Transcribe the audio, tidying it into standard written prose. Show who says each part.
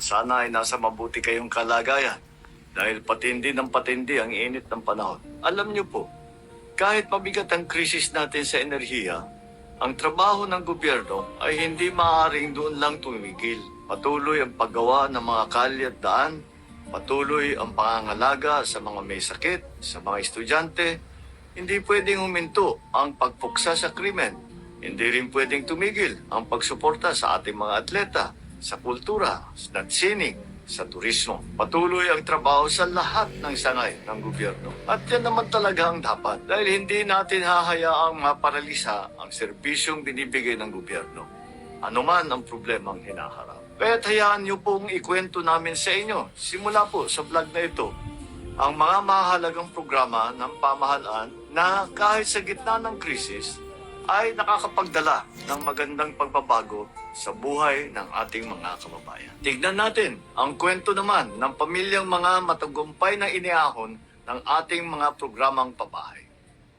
Speaker 1: Sana ay nasa mabuti kayong kalagayan dahil patindi ng patindi ang init ng panahon. Alam niyo po, kahit mabigat ang krisis natin sa enerhiya, ang trabaho ng gobyerno ay hindi maaaring doon lang tumigil. Patuloy ang paggawa ng mga kalye at daan, patuloy ang pangangalaga sa mga may sakit, sa mga estudyante. Hindi pwedeng huminto ang pagpuksa sa krimen. Hindi rin pwedeng tumigil ang pagsuporta sa ating mga atleta, sa kultura, sa sining, sa turismo. Patuloy ang trabaho sa lahat ng sangay ng gobyerno. At yan naman talaga ang dapat dahil hindi natin hahayaang maparalisa ang serbisyong binibigay ng gobyerno. Ano man ang problemang hinaharap. Kaya't hayaan niyo pong ikwento namin sa inyo, simula po sa vlog na ito, ang mga mahalagang programa ng pamahalaan na kahit sa gitna ng krisis ay nakakapagdala ng magandang pagbabago sa buhay ng ating mga kababayan. Tignan natin ang kwento naman ng pamilyang mga matagumpay na iniahon ng ating mga programang pabahay.